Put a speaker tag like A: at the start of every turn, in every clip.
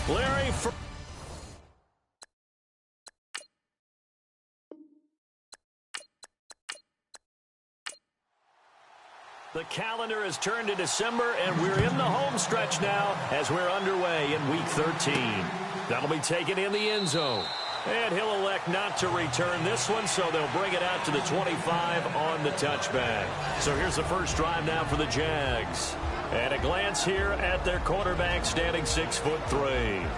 A: Larry The calendar has turned to December, and we're in the home stretch now as we're underway in Week 13. That'll be taken in the end zone. And he'll elect not to return this one, so they'll bring it out to the 25 on the touchback. So here's the first drive now for the Jags. And a glance here at their quarterback, standing 6'3".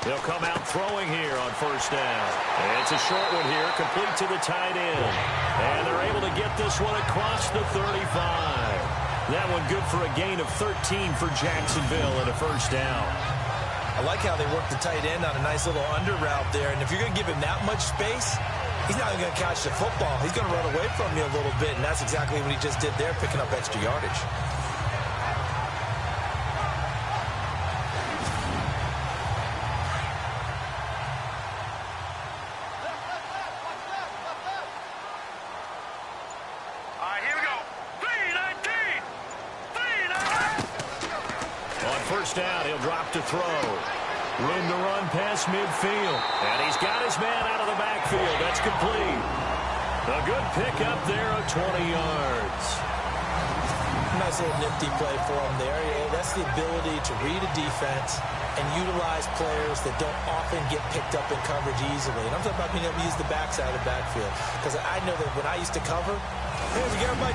A: They'll come out throwing here on first down. And it's a short one here, complete to the tight end. And they're able to get this one across the 35. That one good for a gain of 13 for Jacksonville and a first down.
B: I like how they work the tight end on a nice little under route there. And if you're going to give him that much space, he's not even going to catch the football. He's going to run away from you a little bit, and that's exactly what he just did there, picking up extra yardage.
A: First down, he'll drop to throw. Room to run past midfield. And he's got his man out of the backfield. That's complete. A good pickup there of 20 yards.
B: Nice little nifty play for him there. Yeah, that's the ability to read a defense and utilize players that don't often get picked up in coverage easily. And I'm talking about being able to use the backside of the backfield. Because I know that when I used to cover, hey, we got my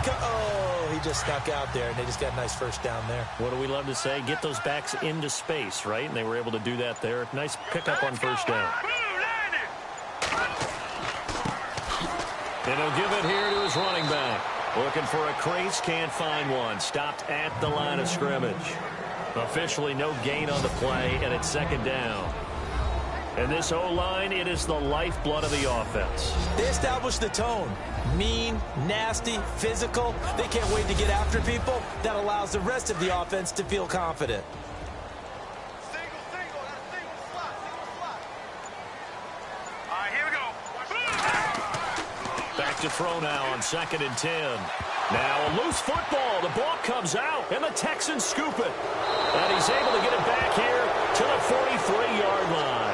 B: he just stuck out there, and they just got a nice first down there.
A: What do we love to say? Get those backs into space, right? And they were able to do that there. Nice pickup on first down. And he'll give it here to his running back. Looking for a crease, can't find one. Stopped at the line of scrimmage. Officially no gain on the play, and it's second down. And this O-line, it is the lifeblood of the offense.
B: They established the tone. Mean, nasty, physical. They can't wait to get after people. That allows the rest of the offense to feel confident.
C: Single slot. All right, here we go.
A: Back to throw now on 2nd and 10. Now a loose football. The ball comes out, and the Texans scoop it. And he's able to get it back here to the 43-yard line.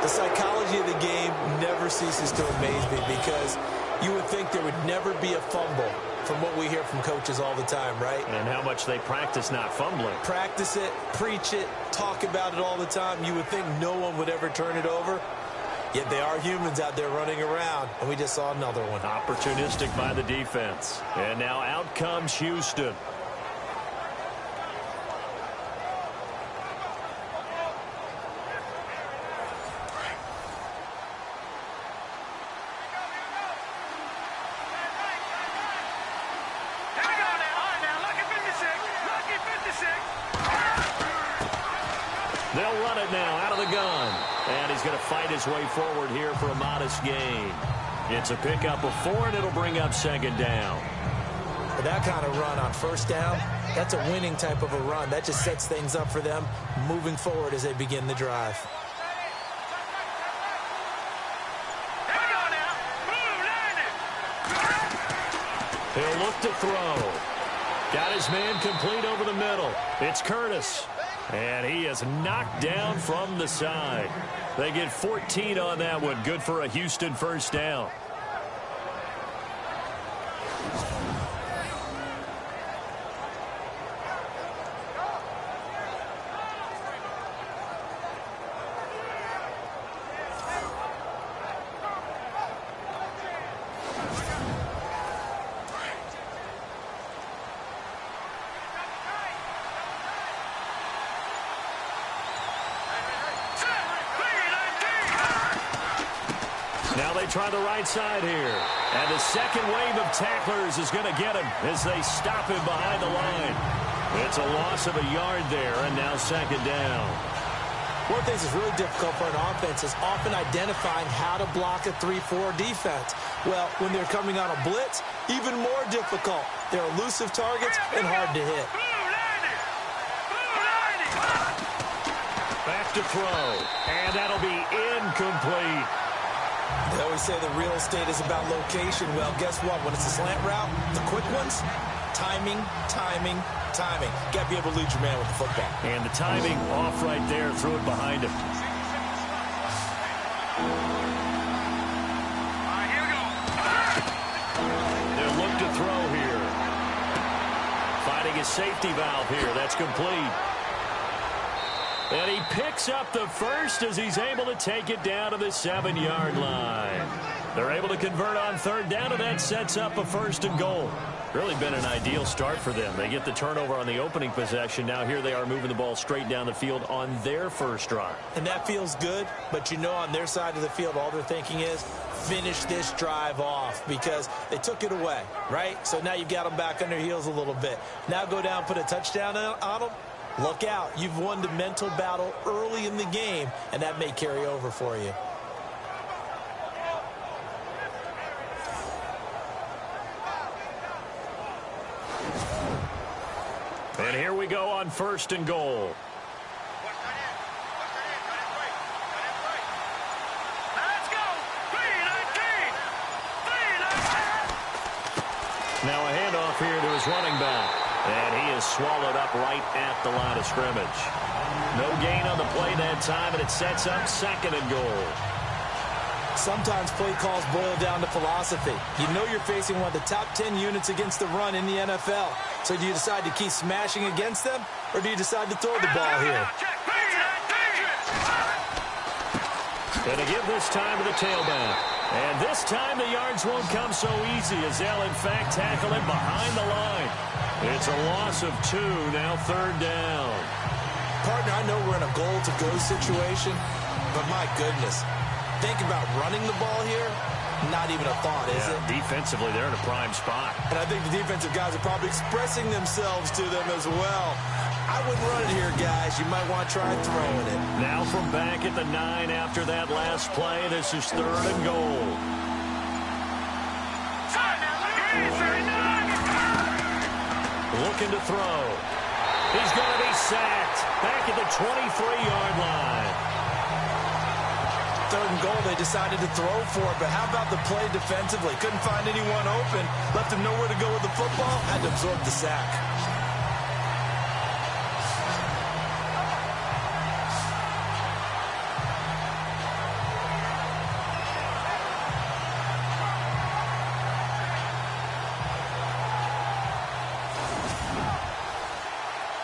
B: The psychology of the game never ceases to amaze me because you would think there would never be a fumble from what we hear from coaches all the time, right?
A: And how much they practice not fumbling.
B: Practice it, preach it, talk about it all the time. You would think no one would ever turn it over. Yet they are humans out there running around, and we just saw another one.
A: Opportunistic by the defense. And now out comes Houston. They'll run it now out of the gun. And he's going to fight his way forward here for a modest gain. It's a pickup of 4, and it'll bring up second down.
B: For that kind of run on first down, that's a winning type of a run. That just sets things up for them moving forward as they begin the drive.
A: He'll look to throw. Got his man complete over the middle. It's Curtis. And he is knocked down from the side. They get 14 on that one. Good for a Houston first down. Now they try the right side here. And the second wave of tacklers is going to get him as they stop him behind the line. It's a loss of a yard there, and now second down.
B: One of the things that's really difficult for an offense is often identifying how to block a 3-4 defense. Well, when they're coming on a blitz, even more difficult. They're elusive targets and hard to hit.
A: Back to throw, and that'll be incomplete.
B: They always say the real estate is about location. Well, guess what? When it's a slant route, the quick ones, timing, timing, timing. Got to be able to lead your man with the football.
A: And the timing off right there, threw it behind him.
C: Here we go.
A: They'll look to throw here. Finding his safety valve here. That's complete. And he picks up the first as he's able to take it down to the 7-yard line. They're able to convert on third down, and that sets up a 1st and goal. Really been an ideal start for them. They get the turnover on the opening possession. Now here they are moving the ball straight down the field on their first drive.
B: And that feels good, but you know on their side of the field, all they're thinking is finish this drive off because they took it away, right? So now you've got them back on their heels a little bit. Now go down, put a touchdown on them. Look out. You've won the mental battle early in the game, and that may carry over for you.
A: And here we go on 1st and goal. Now a handoff here to his running back. And he is swallowed up right at the line of scrimmage. No gain on the play that time, and it sets up 2nd and goal.
B: Sometimes play calls boil down to philosophy. You know you're facing one of the top 10 units against the run in the NFL. So do you decide to keep smashing against them, or do you decide to throw the ball here?
A: Gonna give this time to the tailback. And this time the yards won't come so easy as they'll in fact tackle him behind the line. It's a loss of 2, now 3rd down.
B: Partner, I know we're in a goal-to-go situation, but my goodness, think about running the ball here, not even a thought, is it?
A: Defensively, they're in a prime spot.
B: And I think the defensive guys are probably expressing themselves to them as well. I wouldn't run it here, guys. You might want to try throwing it.
A: Now from back at the 9 after that last play, this is 3rd and goal. Looking to throw. He's going to be sacked. Back at the 23-yard line.
B: 3rd and goal, they decided to throw for it, but how about the play defensively? Couldn't find anyone open. Left him nowhere to go with the football. Had to absorb the sack.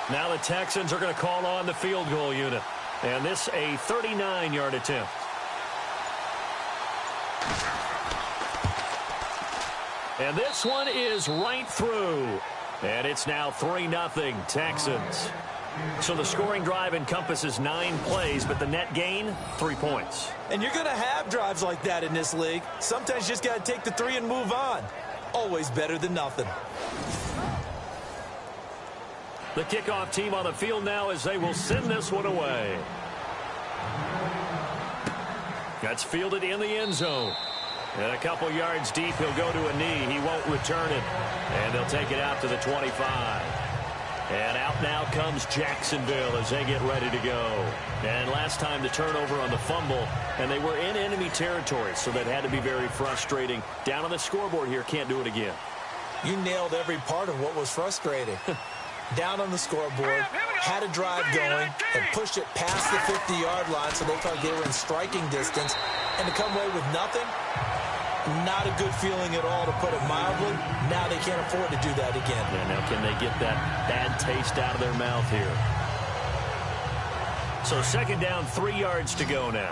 A: Now the Texans are going to call on the field goal unit. And this a 39-yard attempt. And this one is right through. And it's now 3-0 Texans. So the scoring drive encompasses 9 plays, but the net gain, 3 points.
B: And you're going to have drives like that in this league. Sometimes you just got to take the 3 and move on. Always better than nothing.
A: The kickoff team on the field now as they will send this one away. That's fielded in the end zone. And a couple yards deep, he'll go to a knee. He won't return it. And they'll take it out to the 25. And out now comes Jacksonville as they get ready to go. And last time the turnover on the fumble, and they were in enemy territory, so that had to be very frustrating. Down on the scoreboard here, can't do it again.
B: You nailed every part of what was frustrating. Down on the scoreboard, had a drive going, and pushed it past the 50-yard line so they thought they were in striking distance. And to come away with nothing, not a good feeling at all, to put it mildly. Now they can't afford to do that again.
A: Yeah, now can they get that bad taste out of their mouth here? So 2nd down, 3 yards to go now.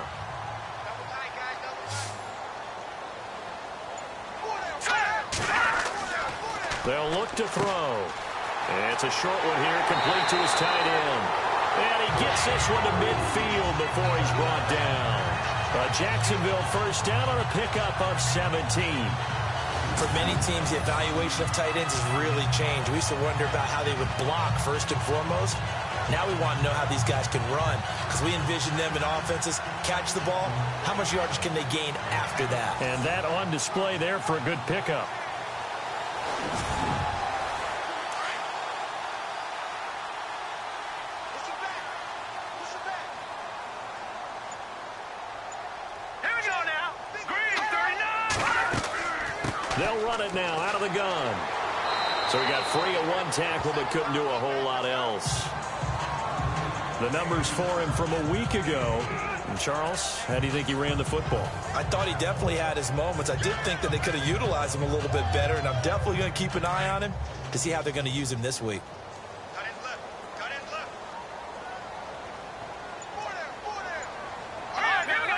A: They'll look to throw. And it's a short one here, complete to his tight end. And he gets this one to midfield before he's brought down. A Jacksonville first down on a pickup of 17.
B: For many teams, the evaluation of tight ends has really changed. We used to wonder about how they would block first and foremost. Now we want to know how these guys can run, because we envision them in offenses catch the ball. How much yardage can they gain after that?
A: And that on display there for a good pickup. They'll run it now out of the gun. So he got free of one tackle but couldn't do a whole lot else. The numbers for him from a week ago. And Charles, how do you think he ran the football?
B: I thought he definitely had his moments. I did think that they could have utilized him a little bit better, and I'm definitely going to keep an eye on him to see how they're going to use him this week.
C: Cut in left. Cut in left. Four there. All right, here we go.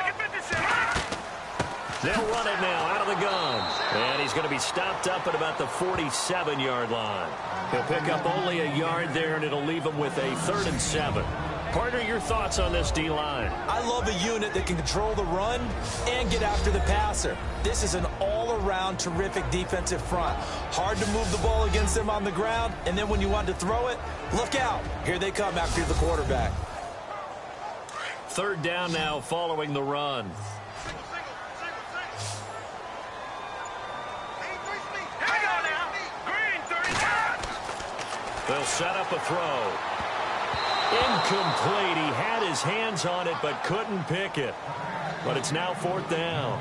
A: They'll run it now out of the gun. And he's going to be stopped up at about the 47-yard line. He'll pick up only a yard there, and it'll leave him with a 3rd and 7. Partner, your thoughts on this D-line?
B: I love a unit that can control the run and get after the passer. This is an all-around terrific defensive front. Hard to move the ball against them on the ground, and then when you want to throw it, look out. Here they come after the quarterback.
A: 3rd down now following the run. They'll set up a throw. Incomplete. He had his hands on it but couldn't pick it. But it's now 4th down.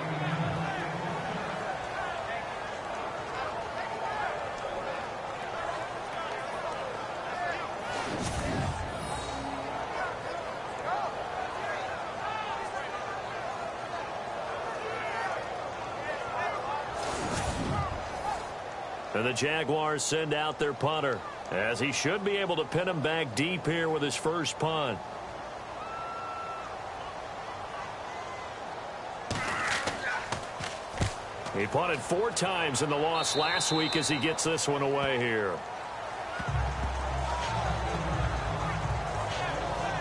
A: And the Jaguars send out their punter, as he should be able to pin him back deep here with his first punt. He punted 4 times in the loss last week as he gets this one away here.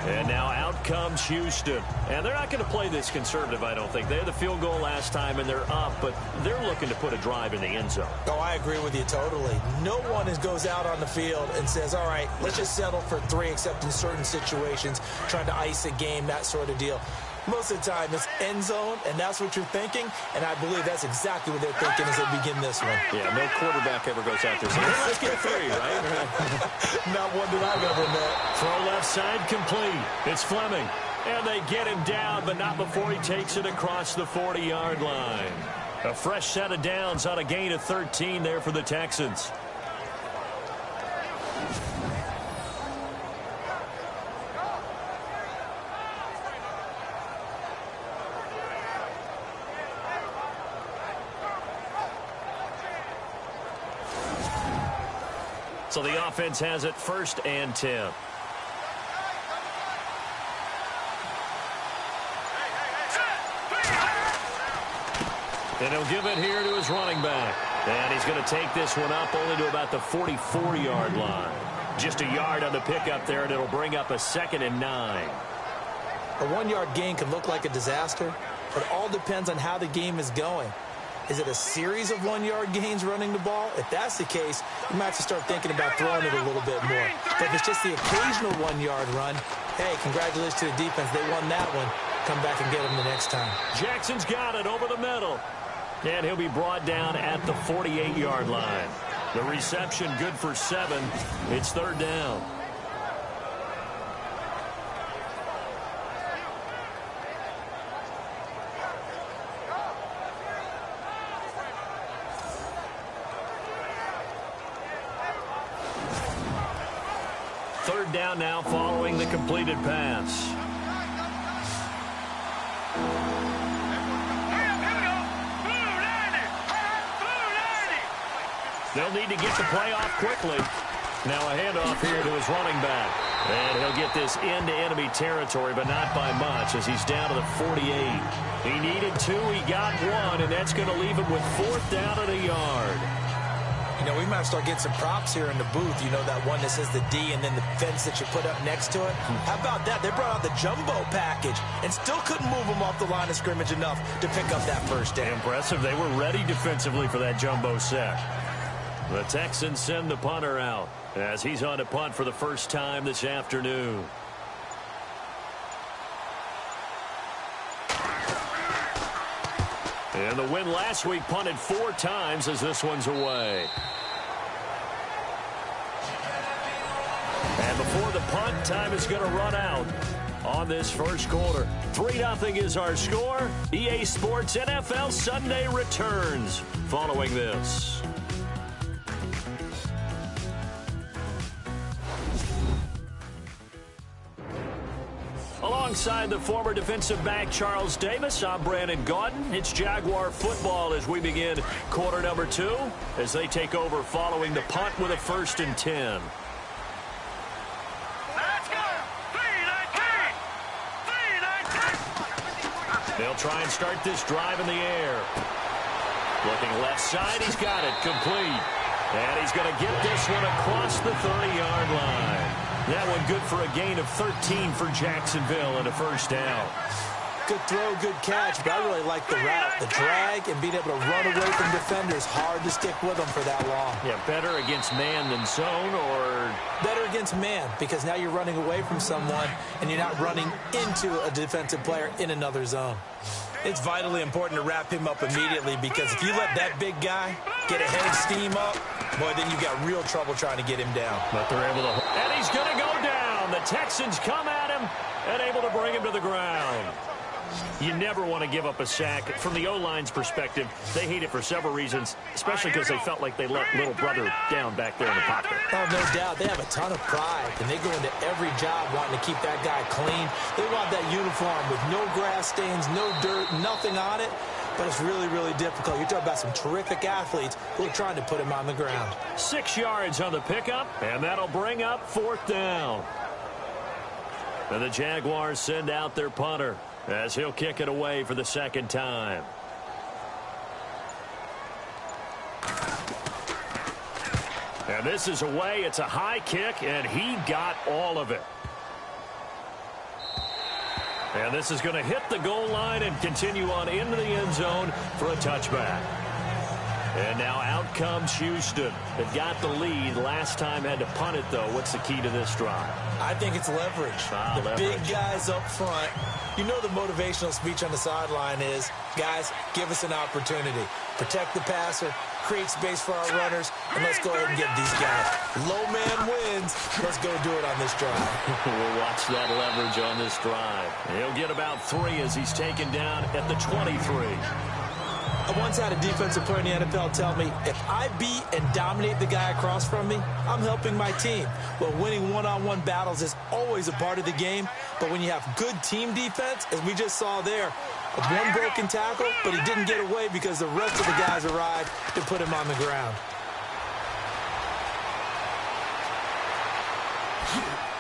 A: And now out comes Houston. And they're not going to play this conservative, I don't think. They had the field goal last time, and they're up, but they're looking to put a drive in the end zone.
B: Oh, I agree with you totally. No one goes out on the field and says, all right, let's just settle for 3, except in certain situations, trying to ice a game, that sort of deal. Most of the time, it's end zone, and that's what you're thinking, and I believe that's exactly what they're thinking as they begin this one.
A: Yeah, no quarterback ever goes out there saying, hey, let's get 3, right?
B: Not one that I've ever met.
A: Throw left side complete. It's Fleming. And they get him down, but not before he takes it across the 40-yard line. A fresh set of downs on a gain of 13 there for the Texans. So the offense has it 1st and 10. And he'll give it here to his running back. And he's going to take this one up only to about the 44-yard line. Just a yard on the pickup there, and it'll bring up a 2nd and 9.
B: A 1-yard gain can look like a disaster, but it all depends on how the game is going. Is it a series of 1-yard gains running the ball? If that's the case, you might have to start thinking about throwing it a little bit more. But if it's just the occasional 1-yard run, hey, congratulations to the defense. They won that one. Come back and get them the next time.
A: Jackson's got it over the middle. And he'll be brought down at the 48-yard line. The reception good for 7. It's 3rd down. Third down now following the completed pass. They'll need to get the play off quickly. Now a handoff here to his running back. And he'll get this into enemy territory, but not by much as he's down to the 48. He needed 2, he got 1, and that's going to leave him with 4th down and a yard.
B: You know, we might start getting some props here in the booth. You know, that one that says the D and then the fence that you put up next to it. How about that? They brought out the jumbo package and still couldn't move them off the line of scrimmage enough to pick up that 1st down.
A: Impressive. They were ready defensively for that jumbo sack. The Texans send the punter out as he's on to punt for the first time this afternoon. And the win last week punted 4 times as this one's away. And before the punt, time is going to run out on this first quarter. 3-0 is our score. EA Sports NFL Sunday returns following this. Alongside the former defensive back Charles Davis, I'm Brandon Gaudin. It's Jaguar football as we begin quarter number 2 as they take over following the punt with a 1st and 10. They'll try and start this drive in the air. Looking left side, he's got it complete. And he's going to get this one across the 30-yard line. That one good for a gain of 13 for Jacksonville and a 1st down.
B: Good throw, good catch, but I really like the route, the drag, and being able to run away from defenders. Hard to stick with them for that long.
A: Yeah, better against man than zone, or?
B: Better against man, because now you're running away from someone, and you're not running into a defensive player in another zone. It's vitally important to wrap him up immediately, because if you let that big guy get a head of steam up, boy, then you got real trouble trying to get him down.
A: But they're able to. And he's going to go down. The Texans come at him and able to bring him to the ground. You never want to give up a sack. From the O-line's perspective, they hate it for several reasons, especially because they felt like they let little brother down back there in the pocket.
B: Oh, no doubt. They have a ton of pride, and they go into every job wanting to keep that guy clean. They want that uniform with no grass stains, no dirt, nothing on it. But it's really, really difficult. You're talking about some terrific athletes who are trying to put him on the ground.
A: 6 yards on the pickup, and that'll bring up 4th down. And the Jaguars send out their punter as he'll kick it away for the 2nd time. And this is away. It's a high kick, and he got all of it. And this is going to hit the goal line and continue on into the end zone for a touchback. And now out comes Houston. They've got the lead. Last time had to punt it, though. What's the key to this drive?
B: I think it's leverage. The big guys up front. You know the motivational speech on the sideline is, guys, give us an opportunity. Protect the passer, create space for our runners, and let's go ahead and get these guys. Low man wins. Let's go do it on this drive.
A: We'll watch that leverage on this drive. He'll get about 3 as he's taken down at the 23.
B: I once had a defensive player in the NFL tell me, if I beat and dominate the guy across from me, I'm helping my team. Well, winning one-on-one battles is always a part of the game, but when you have good team defense, as we just saw there, one broken tackle, but he didn't get away because the rest of the guys arrived to put him on the ground.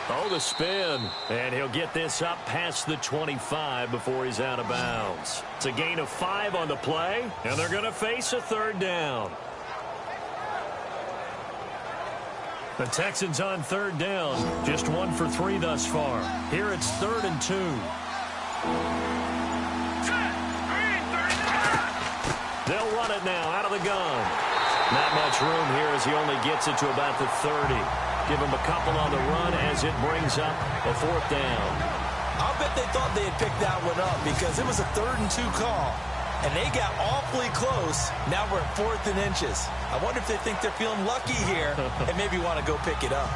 A: Oh, the spin. And he'll get this up past the 25 before he's out of bounds. It's a gain of 5 on the play, and they're going to face a 3rd down. The Texans on 3rd down. Just 1 for 3 thus far. Here it's 3rd and 2. They'll run it now out of the gun. Not much room here as he only gets it to about the 30. Give him a couple on the run as it brings up a 4th down.
B: I'll bet they thought they had picked that one up because it was a 3rd and 2 call. And they got awfully close. Now we're at 4th and inches. I wonder if they think they're feeling lucky here and maybe want to go pick it up.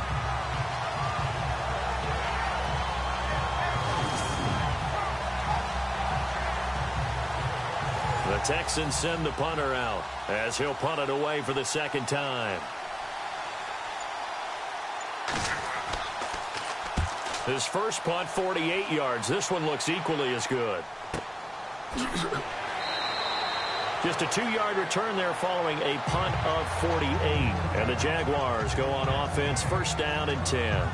A: The Texans send the punter out as he'll punt it away for the 2nd time. His first punt, 48 yards. This one looks equally as good. Just a 2-yard return there following a punt of 48. And the Jaguars go on offense, 1st down and 10.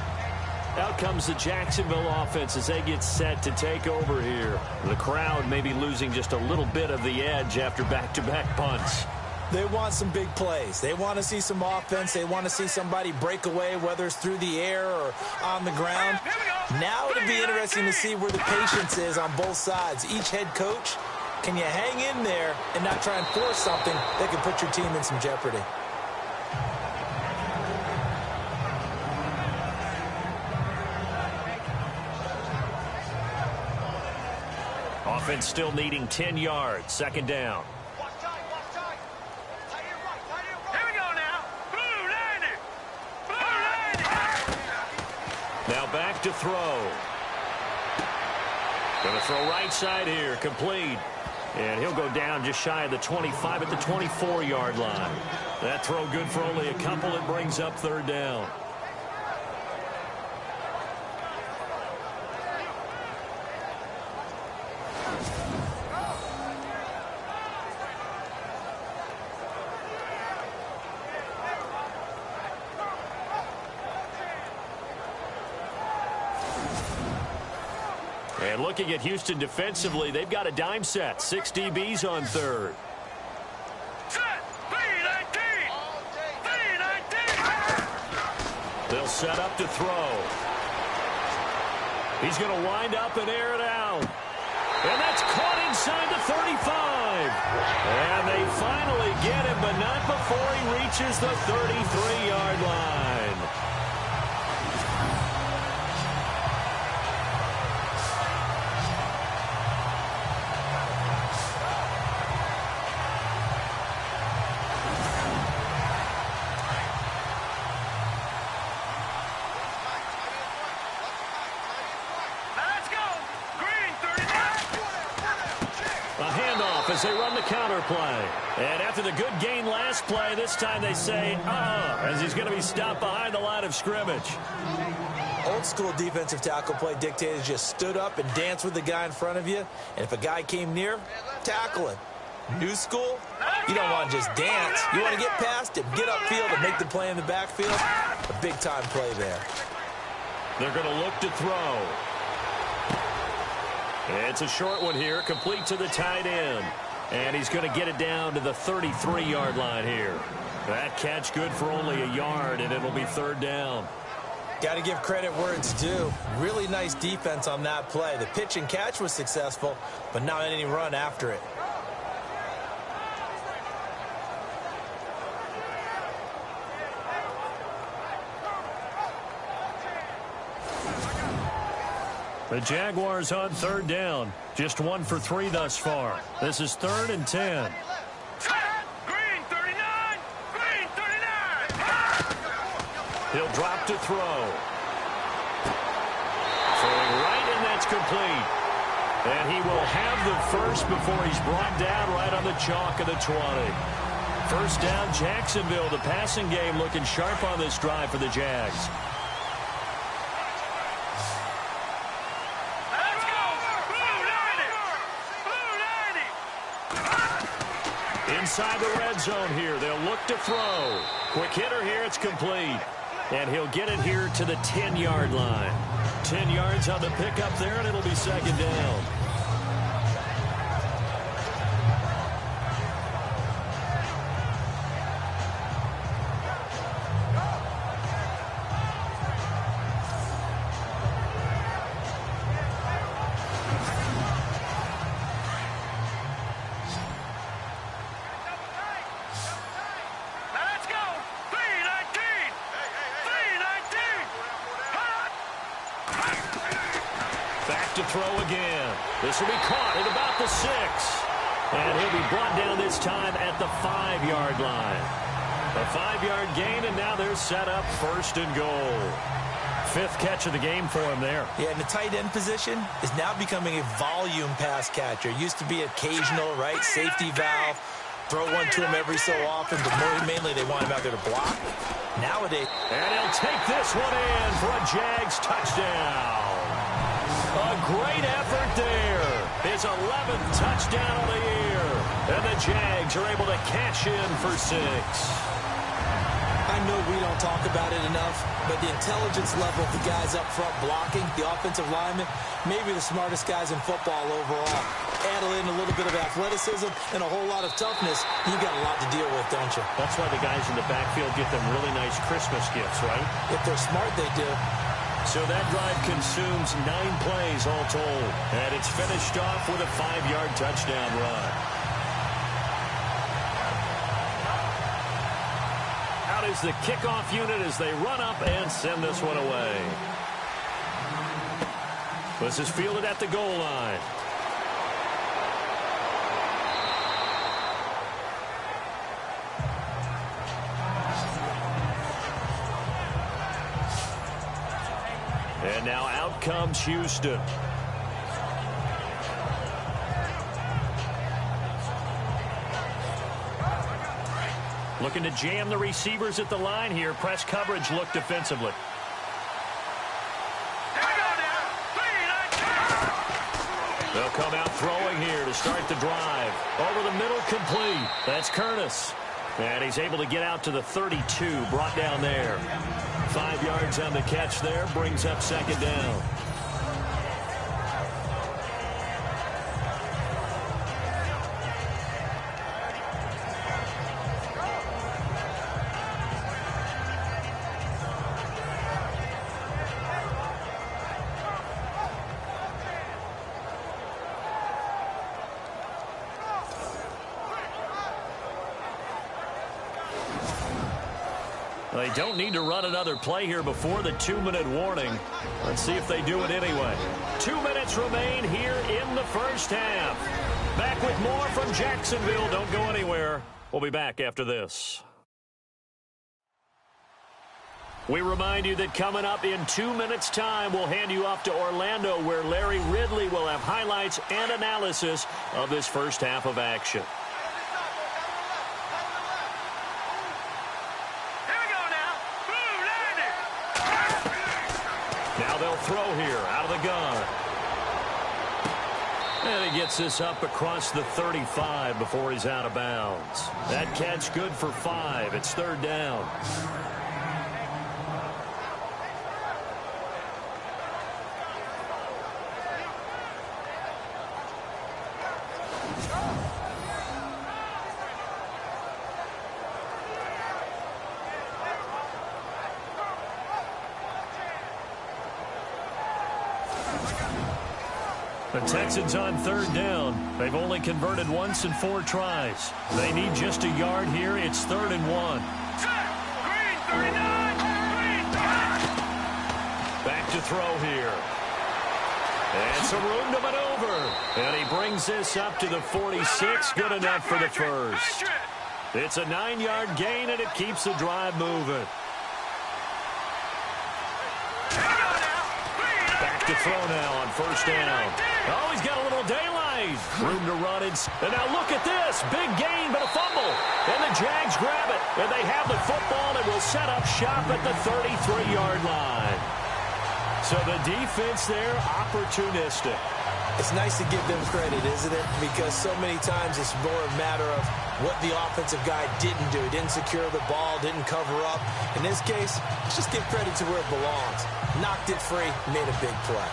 A: Out comes the Jacksonville offense as they get set to take over here. The crowd may be losing just a little bit of the edge after back-to-back punts.
B: They want some big plays. They want to see some offense. They want to see somebody break away, whether it's through the air or on the ground. Now it'll be interesting to see where the patience is on both sides. Each head coach, can you hang in there and not try and force something that can put your team in some jeopardy?
A: Offense still needing 10 yards. Second down.
C: Here we go now. Blue 90. Blue 90.
A: Now back to throw. Going to throw right side here. Complete. And he'll go down just shy of the 25 at the 24-yard line. That throw good for only a couple. It brings up third down. And looking at Houston defensively, they've got a dime set. 6 DBs on third.
C: Set. B19. B19.
A: They'll set up to throw. He's going to wind up and air it out. And that's caught inside the 35. And they finally get him, but not before he reaches the 33-yard line. As they run the counter play. And after the good gain last play, this time they say, as he's going to be stopped behind the line of scrimmage.
B: Old school defensive tackle play dictated just stood up and danced with the guy in front of you. And if a guy came near, tackle him. New school, you don't want to just dance. You want to get past him, get upfield, and make the play in the backfield. A big-time play there.
A: They're going to look to throw. It's a short one here, complete to the tight end. And he's going to get it down to the 33-yard line here. That catch good for only a yard, and it'll be third down.
B: Got to give credit where it's due. Really nice defense on that play. The pitch and catch was successful, but not any run after it.
A: The Jaguars on third down. Just 1 for 3 thus far. This is 3rd and 10.
C: Green 39. Green 39.
A: He'll drop to throw. Throwing right, and that's complete. And he will have the first before he's brought down right on the chalk of the 20. First down, Jacksonville. The passing game looking sharp on this drive for the Jags. Inside the red zone here. They'll look to throw. Quick hitter here. It's complete. And he'll get it here to the 10-yard line. 10 yards on the pickup there, and it'll be second down. To throw again. This will be caught at about the 6. And he'll be brought down this time at the 5-yard line. A 5-yard gain, and now they're set up 1st and goal. 5th catch of the game for him there.
B: Yeah, and the tight end position is now becoming a volume pass catcher. Used to be occasional, right? Safety valve. Throw one to him every so often, but mainly they want him out there to block. Nowadays.
A: And he'll take this one in for a Jags touchdown. A great effort there. His 11th touchdown of the year. And the Jags are able to cash in for 6.
B: I know we don't talk about it enough, but the intelligence level of the guys up front blocking, the offensive linemen, maybe the smartest guys in football overall. Add in a little bit of athleticism and a whole lot of toughness, you've got a lot to deal with, don't you?
A: That's why the guys in the backfield get them really nice Christmas gifts, right?
B: If they're smart, they do.
A: So that drive consumes 9 plays all told. And it's finished off with a 5-yard touchdown run. Out is the kickoff unit as they run up and send this one away. This is fielded at the goal line. comes Houston. Looking to jam the receivers at the line here. Press coverage look defensively. They'll come out throwing here to start the drive. Over the middle, complete. That's Curtis. And he's able to get out to the 32, brought down there. 5 yards on the catch there, brings up second down. They don't need to run another play here before the 2-minute warning. Let's see if they do it anyway. 2 minutes remain here in the first half. Back with more from Jacksonville. Don't go anywhere. We'll be back after this. We remind you that coming up in 2 minutes' time, we'll hand you off to Orlando, where Larry Ridley will have highlights and analysis of this first half of action. Now they'll throw here out of the gun. And he gets this up across the 35 before he's out of bounds. That catch good for 5. It's third down. The Texans on third down. They've only converted once in 4 tries. They need just a yard here. It's 3rd and 1. Back to throw here. And some room to maneuver. And he brings this up to the 46. Good enough for the first. It's a 9-yard gain, and it keeps the drive moving. To throw now on first down. Oh, he's got a little daylight. Room to run it. And now look at this. Big gain, but a fumble. And the Jags grab it. And they have the football and will set up shop at the 33-yard line. So the defense there, opportunistic.
B: It's nice to give them credit, isn't it? Because so many times it's more a matter of what the offensive guy didn't do. Didn't secure the ball, didn't cover up. In this case, let's just give credit to where it belongs. Knocked it free, made a big play.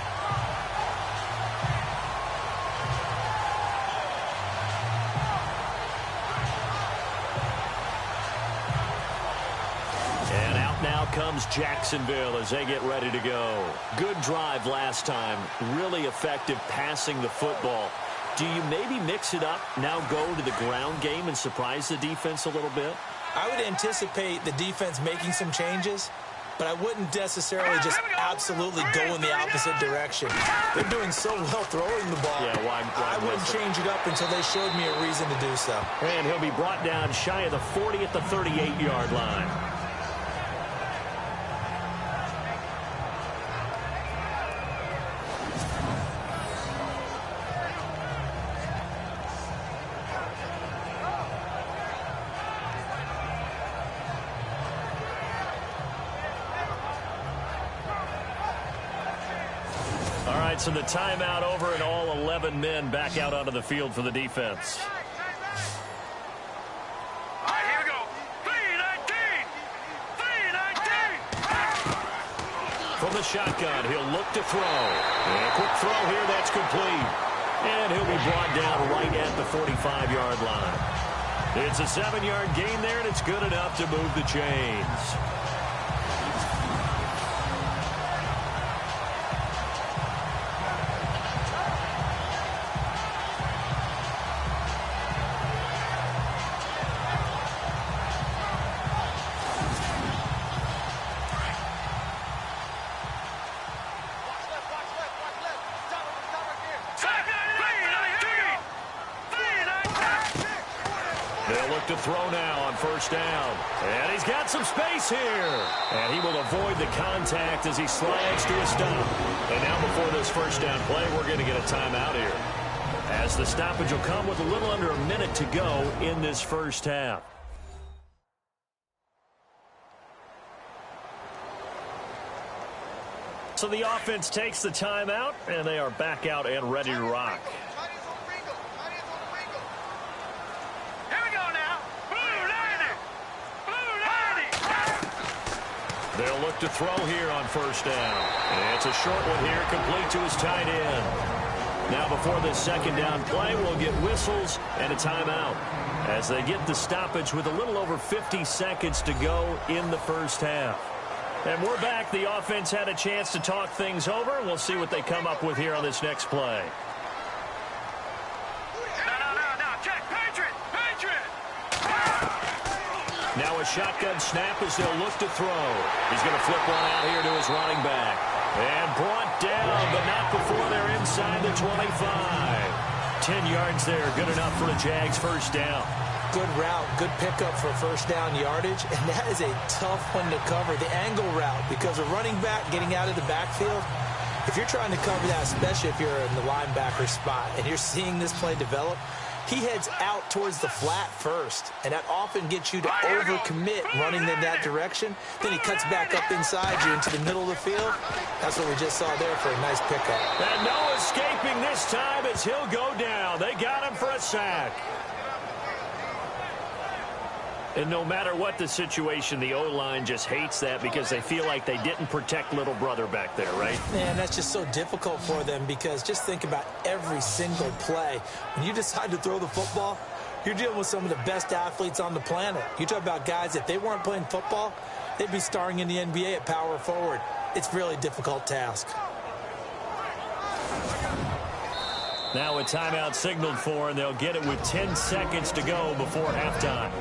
A: And out now comes Jacksonville as they get ready to go. Good drive last time. Really effective passing the football. Do you maybe mix it up, now go to the ground game and surprise the defense a little bit?
B: I would anticipate the defense making some changes, but I wouldn't necessarily just absolutely go in the opposite direction. They're doing so well throwing the ball.
A: Yeah, why
B: I wouldn't change it up until they showed me a reason to do so.
A: And he'll be brought down shy of the 40 at the 38-yard line. So the timeout over and all 11 men back out onto the field for the defense.
C: All right, here we go. 3-19. 3-19.
A: From the shotgun, he'll look to throw. And a quick throw here, that's complete. And he'll be brought down right at the 45-yard line. It's a 7-yard gain there, and it's good enough to move the chains. look to throw now on first down. And he's got some space here. And he will avoid the contact as he slides to a stop. And now before this first down play, we're going to get a timeout here, as the stoppage will come with a little under a minute to go in this first half. So the offense takes the timeout, and they are back out and ready to rock.
C: Here we go now. Blue 90.
A: They'll look to throw here on first down. And it's a short one here, complete to his tight end. Now before this second down play, we'll get whistles and a timeout, as they get the stoppage with a little over 50 seconds to go in the first half. And we're back. The offense had a chance to talk things over. We'll see what they come up with here on this next play.
C: No. Check. Patriot.
A: Now a shotgun snap as they'll look to throw. He's going to flip one out here to his running back. And brought down, but not before they're inside the 25. 10 yards there. Good enough for a Jags first down.
B: Good route, good pickup for first down yardage, and that is a tough one to cover, the angle route, because a running back getting out of the backfield, if you're trying to cover that, especially if you're in the linebacker spot and you're seeing this play develop, he heads out towards the flat first, and that often gets you to overcommit running in that direction. Then he cuts back up inside you into the middle of the field. That's what we just saw there for a nice pickup.
A: And no escaping this time as he'll go down. They got him for a sack. And no matter what the situation, the O-line just hates that because they feel like they didn't protect little brother back there, right?
B: Man, that's just so difficult for them, because just think about every single play. When you decide to throw the football, you're dealing with some of the best athletes on the planet. You talk about guys, if they weren't playing football, they'd be starring in the NBA at power forward. It's a really difficult task.
A: Now a timeout signaled for, and they'll get it with 10 seconds to go before halftime.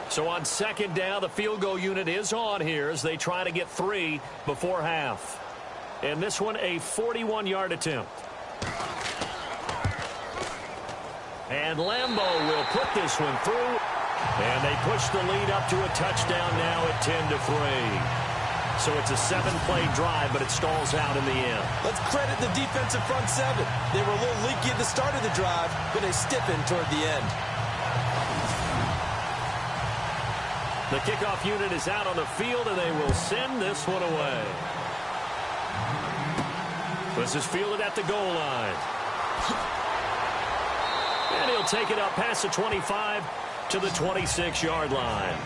A: So on second down, the field goal unit is on here as they try to get 3 before half. And this one, a 41-yard attempt. And Lambeau will put this one through. And they push the lead up to a touchdown now at 10-3. So it's a 7-play drive, but it stalls out in the end.
B: Let's credit the defensive front seven. They were a little leaky at the start of the drive, but they stiffened toward the end.
A: The kickoff unit is out on the field, and they will send this one away. This is fielded at the goal line. And he'll take it up past the 25 to the 26-yard line.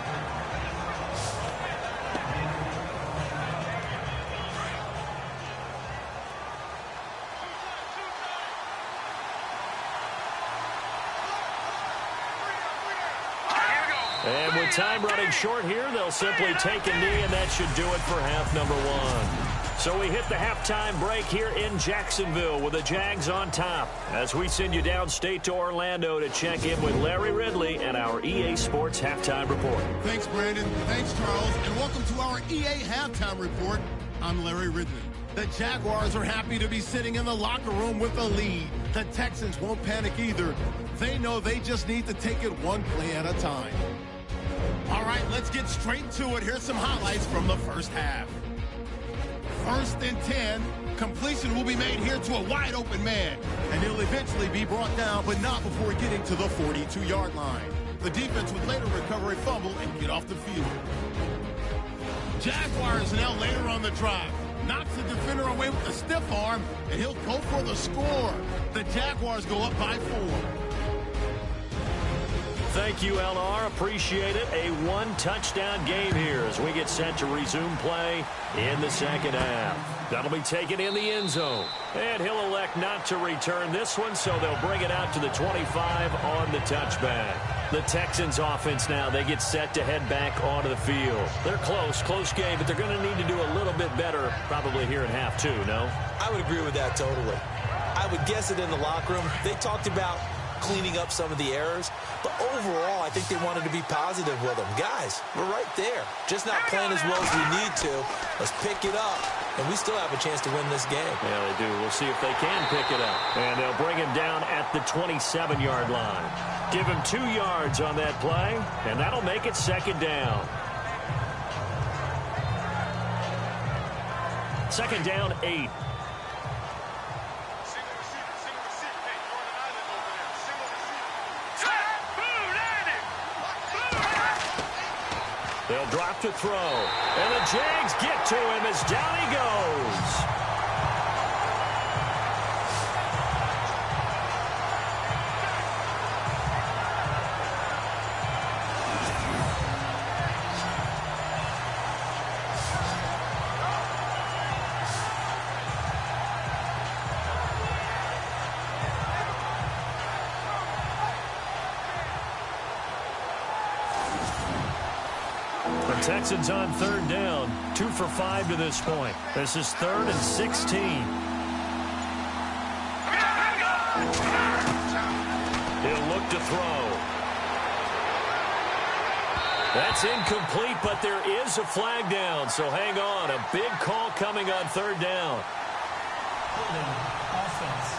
A: And with time running short here, they'll simply take a knee, and that should do it for half number 1. So we hit the halftime break here in Jacksonville with the Jags on top, as we send you downstate to Orlando to check in with Larry Ridley and our EA Sports Halftime Report.
D: Thanks, Brandon. Thanks, Charles. And welcome to our EA Halftime Report. I'm Larry Ridley. The Jaguars are happy to be sitting in the locker room with a lead. The Texans won't panic either. They know they just need to take it one play at a time. All right, let's get straight to it. Here's some highlights from the first half. 1st and 10. Completion will be made here to a wide-open man. And he'll eventually be brought down, but not before getting to the 42-yard line. The defense would later recover a fumble and get off the field. Jaguars now later on the drive. Knocks the defender away with a stiff arm, and he'll go for the score. The Jaguars go up by 4.
A: Thank you, LR. Appreciate it. A one-touchdown game here as we get set to resume play in the second half. That'll be taken in the end zone. And he'll elect not to return this one, so they'll bring it out to the 25 on the touchback. The Texans offense now, they get set to head back onto the field. They're close game, but they're going to need to do a little bit better probably here in half 2, no?
B: I would agree with that totally. I would guess it in the locker room. They talked about cleaning up some of the errors. But overall, I think they wanted to be positive with them. Guys, we're right there. Just not playing as well as we need to. Let's pick it up, and we still have a chance to win this game.
A: Yeah, they do. We'll see if they can pick it up. And they'll bring him down at the 27-yard line. Give him 2 yards on that play, and that'll make it second down. Second down, 8. They'll drop to throw. And the Jags get to him as down he goes. Texans on third down. 2 for 5 to this point. This is 3rd and 16. He'll look to throw. That's incomplete, but there is a flag down, so hang on. A big call coming on third down.
E: Offense.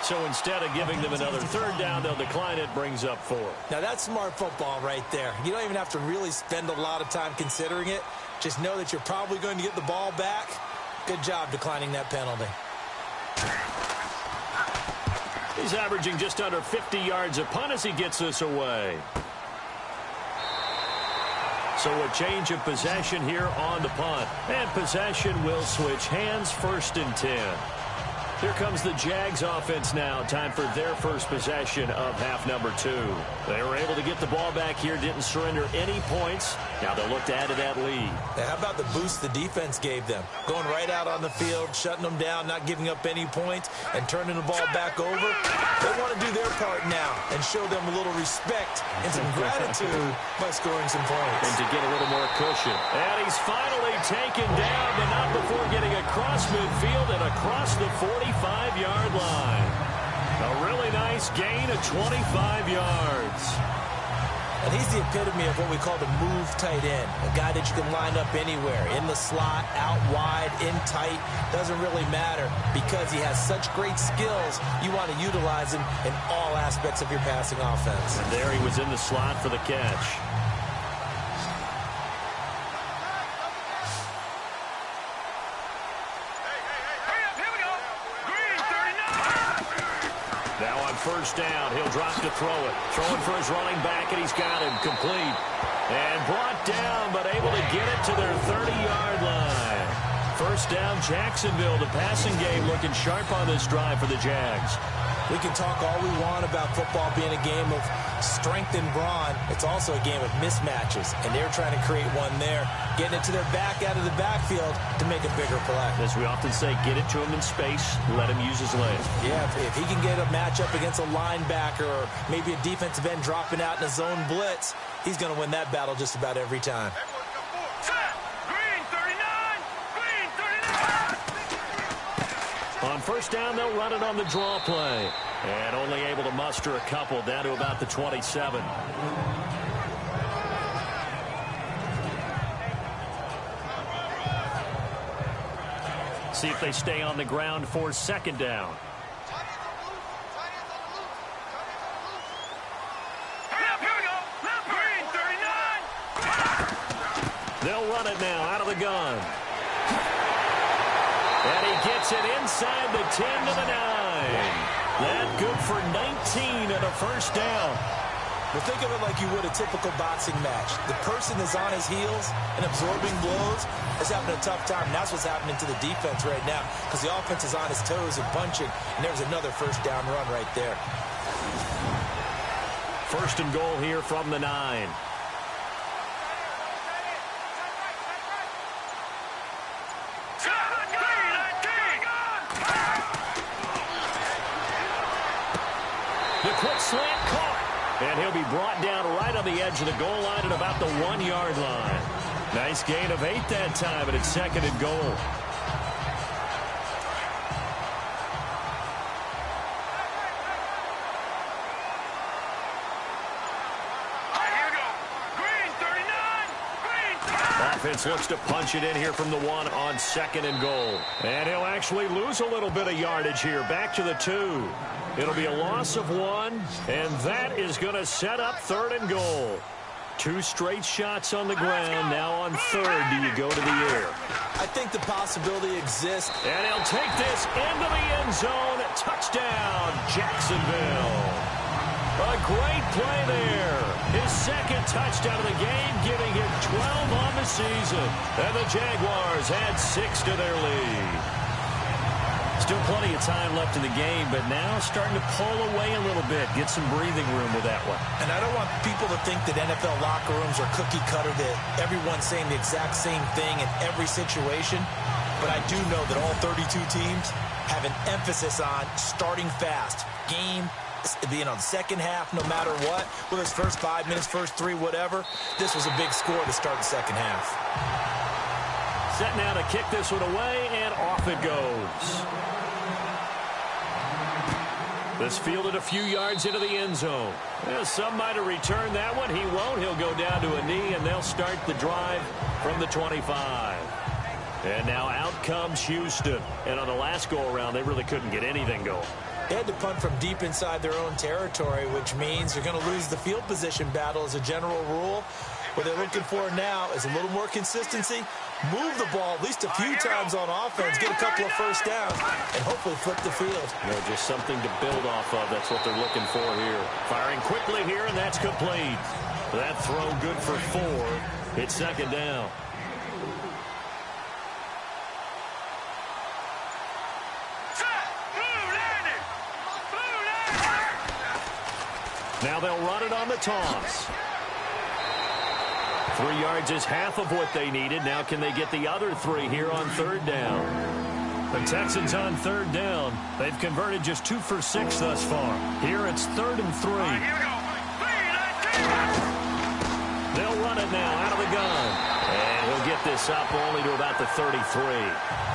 A: So instead of giving them another third down, they'll decline it, brings up 4.
B: Now, that's smart football right there. You don't even have to really spend a lot of time considering it. Just know that you're probably going to get the ball back. Good job declining that penalty.
A: He's averaging just under 50 yards a punt as he gets this away. So a change of possession here on the punt. And possession will switch hands, 1st and 10. Here comes the Jags offense now. Time for their first possession of half number 2. They were able to get the ball back here, didn't surrender any points. Now they'll look to add to that lead.
B: Now, how about the boost the defense gave them? Going right out on the field, shutting them down, not giving up any points, and turning the ball back over. They want to do their part now and show them a little respect and some gratitude by scoring some points.
A: And to get a little more cushion. And he's finally taken down, but not before getting across midfield and across the 45-yard line. A really nice gain of 25 yards.
B: And he's the epitome of what we call the move tight end. A guy that you can line up anywhere. In the slot, out wide, in tight. Doesn't really matter because he has such great skills. You want to utilize him in all aspects of your passing offense.
A: And there he was in the slot for the catch. First down, he'll drop to throw it. Throwing for his running back, and he's got him complete. And brought down, but able to get it to their 30-yard line. First down, Jacksonville. The passing game looking sharp on this drive for the Jags.
B: We can talk all we want about football being a game of strength and brawn. It's also a game of mismatches, and they're trying to create one there, getting it to their back out of the backfield to make a bigger play.
A: As we often say, get it to him in space, let him use his legs.
B: Yeah, if he can get a matchup against a linebacker or maybe a defensive end dropping out in a zone blitz, he's going to win that battle just about every time.
A: On first down, they'll run it on the draw play. And only able to muster a couple down to about the 27. See if they stay on the ground for second down. They'll run it now out of the gun. And he gets it inside the 10 to the 9. That good for 19 and a first down.
B: Well, think of it like you would a typical boxing match. The person is on his heels and absorbing blows is having a tough time. And that's what's happening to the defense right now because the offense is on his toes and punching. And there's another first down run right there.
A: First and goal here from the 9. The quick slant caught. And he'll be brought down right on the edge of the goal line at about the 1-yard line. Nice gain of 8 that time, and it's second and goal. defense looks to punch it in here from the 1 on 2nd and goal. And he'll actually lose a little bit of yardage here. Back to the 2. It'll be a loss of 1, and that is going to set up 3rd and goal. 2 straight shots on the ground. Now on 3rd, do you go to the air?
B: I think the possibility exists.
A: And he'll take this into the end zone. Touchdown, Jacksonville. A great play there. His 2nd touchdown of the game, giving him 12 on the season. And the Jaguars add 6 to their lead. Still plenty of time left in the game, but now starting to pull away a little bit. Get some breathing room with that one.
B: And I don't want people to think that NFL locker rooms are cookie cutter, that everyone's saying the exact same thing in every situation. But I do know that all 32 teams have an emphasis on starting fast. Game, being on the second half, no matter what. Whether it's first 5 minutes, first 3, whatever. This was a big score to start the second half.
A: Set now to kick this one away, and off it goes. This fielded a few yards into the end zone. Well, some might have returned that one. He won't. He'll go down to a knee, and they'll start the drive from the 25. And now out comes Houston. And on the last go-around, they really couldn't get anything going.
B: They had to punt from deep inside their own territory, which means they're going to lose the field position battle as a general rule. What they're looking for now is a little more consistency, move the ball at least a few times on offense, get a couple of first downs, and hopefully flip the field.
A: Just something to build off of. That's what they're looking for here. Firing quickly here, and that's complete. That throw good for 4. It's 2nd down. Now they'll run it on the toss. 3 yards is half of what they needed. Now can they get the other 3 here on 3rd down? The Texans on 3rd down. They've converted just 2 for 6 thus far. Here it's 3rd and 3. They'll run it now out of the gun. And he'll get this up only to about the 33.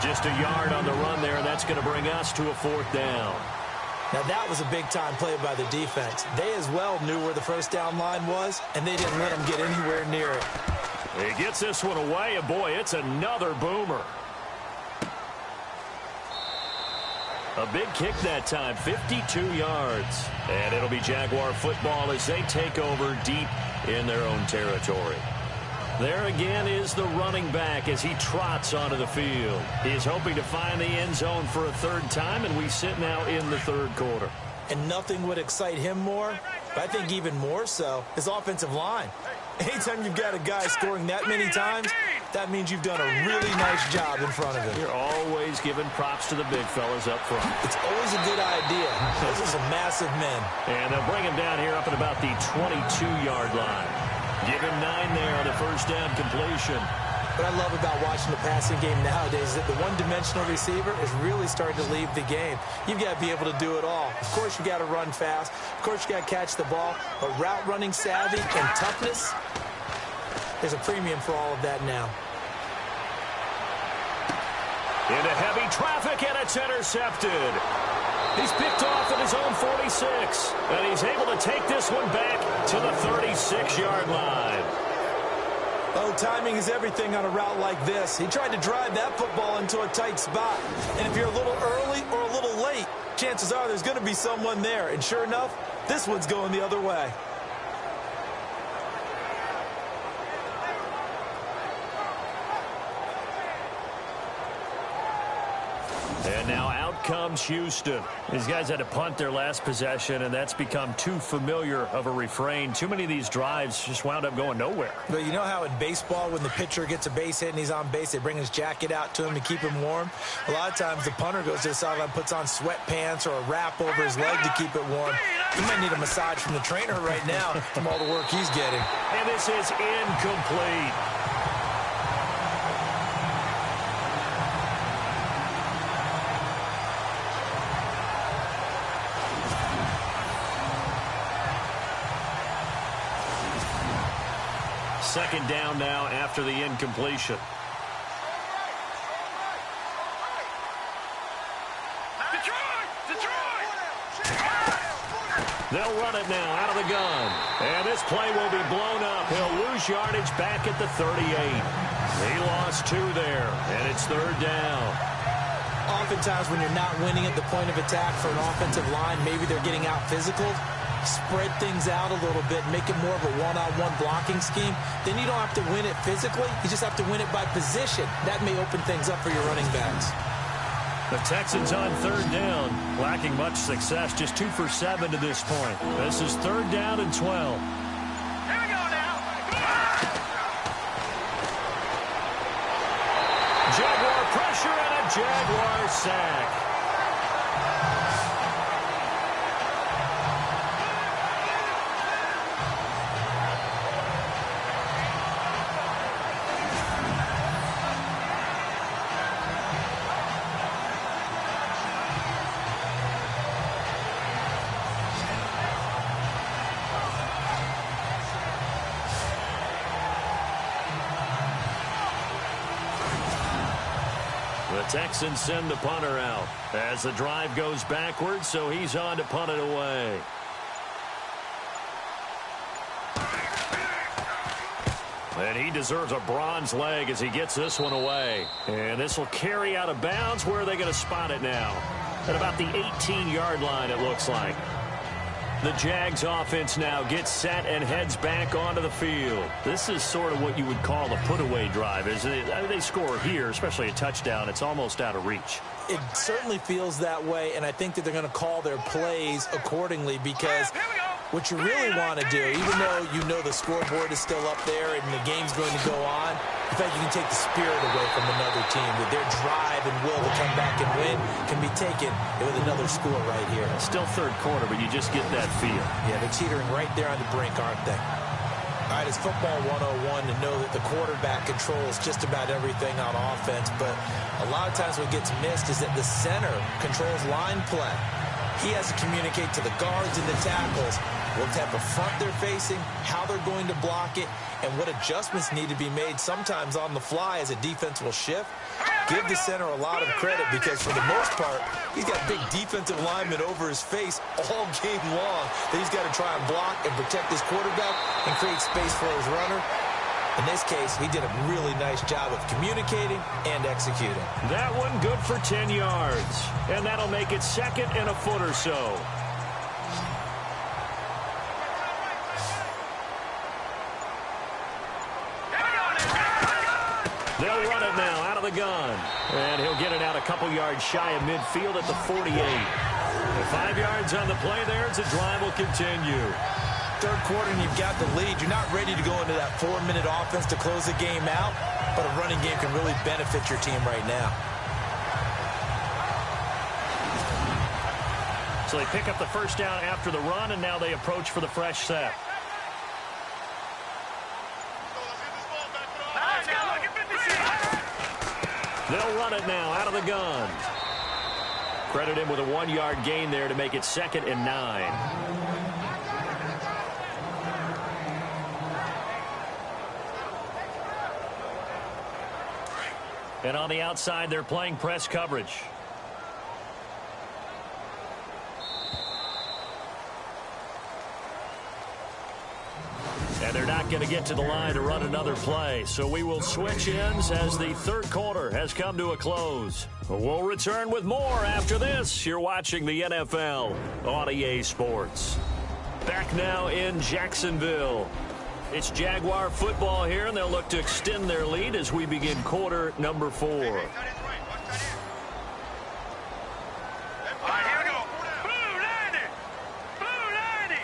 A: Just a yard on the run there, and that's going to bring us to a 4th down.
B: Now, that was a big-time play by the defense. They as well knew where the first down line was, and they didn't let them get anywhere near it.
A: He gets this one away, and boy, it's another boomer. A big kick that time, 52 yards. And it'll be Jaguar football as they take over deep in their own territory. There again is the running back as he trots onto the field. He is hoping to find the end zone for a 3rd time, and we sit now in the 3rd quarter.
B: And nothing would excite him more, but I think even more so, his offensive line. Anytime you've got a guy scoring that many times, that means you've done a really nice job in front of him.
A: You're always giving props to the big fellas up front.
B: It's always a good idea. Those are some massive men.
A: And they'll bring him down here up at about the 22-yard line. Give him 9 there on the first down completion.
B: What I love about watching the passing game nowadays is that the one-dimensional receiver is really starting to leave the game. You've got to be able to do it all. Of course, you got to run fast. Of course, you got to catch the ball. But route running savvy and toughness, there's a premium for all of that now.
A: Into heavy traffic, and it's intercepted. He's picked off at his own 46, and he's able to take this one back to the 36-yard line.
B: Oh, timing is everything on a route like this. He tried to drive that football into a tight spot. And if you're a little early or a little late, chances are there's going to be someone there. And sure enough, this one's going the other way.
A: And now out comes Houston. These guys had to punt their last possession, and that's become too familiar of a refrain. Too many of these drives just wound up going nowhere.
B: But you know how in baseball, when the pitcher gets a base hit and he's on base, they bring his jacket out to him to keep him warm? A lot of times the punter goes to the sideline, puts on sweatpants or a wrap over his leg to keep it warm. He might need a massage from the trainer right now from all the work he's getting.
A: And this is incomplete. Second down now after the incompletion. They'll run it now out of the gun. And this play will be blown up. He'll lose yardage back at the 38. He lost 2 there, and it's 3rd down.
B: Oftentimes when you're not winning at the point of attack for an offensive line, maybe they're getting out physical, spread things out a little bit, make it more of a one-on-one blocking scheme. Then you don't have to win it physically. You just have to win it by position. That may open things up for your running backs.
A: The Texans on 3rd down, lacking much success, just 2 for 7 to this point. This is 3rd down and 12.
C: Here we go now.
A: Jaguar pressure and a Jaguar sack. The Texans send the punter out as the drive goes backwards, so he's on to punt it away. And he deserves a bronze leg as he gets this one away. And this will carry out of bounds. Where are they going to spot it now? At about the 18-yard line, it looks like. The Jags offense now gets set and heads back onto the field. This is sort of what you would call a put-away drive, isn't it? I mean, they score here, especially a touchdown. It's almost out of reach.
B: It certainly feels that way, and I think that they're going to call their plays accordingly because what you really want to do, even though you know the scoreboard is still up there and the game's going to go on, in fact, you can take the spirit away from another team. That their drive and will to come back and win can be taken with another score right here.
A: Still 3rd quarter, but you just get that feel.
B: Yeah, they're teetering right there on the brink, aren't they? All right, it's football 101 to know that the quarterback controls just about everything on offense, but a lot of times what gets missed is that the center controls line play. He has to communicate to the guards and the tackles what type of front they're facing, how they're going to block it, and what adjustments need to be made sometimes on the fly as a defense will shift. Give the center a lot of credit because for the most part, he's got big defensive linemen over his face all game long that he's got to try and block and protect his quarterback and create space for his runner. In this case, he did a really nice job of communicating and executing.
A: That one good for 10 yards. And that'll make it 2nd and a foot or so. They'll run it now out of the gun. And he'll get it out a couple yards shy of midfield at the 48. And 5 yards on the play there as the drive will continue.
B: 3rd quarter and you've got the lead. You're not ready to go into that 4-minute offense to close the game out, but a running game can really benefit your team right now.
A: So they pick up the 1st down after the run, and now they approach for the fresh set. They'll run it now out of the gun. Credit him with a 1-yard gain there to make it 2nd and 9. And on the outside, they're playing press coverage. And they're not going to get to the line to run another play. So we will switch ends as the 3rd quarter has come to a close. We'll return with more after this. You're watching the NFL on EA Sports. Back now in Jacksonville. It's Jaguar football here, and they'll look to extend their lead as we begin quarter number 4.
C: All right, here we go. Blue 90. Blue 90.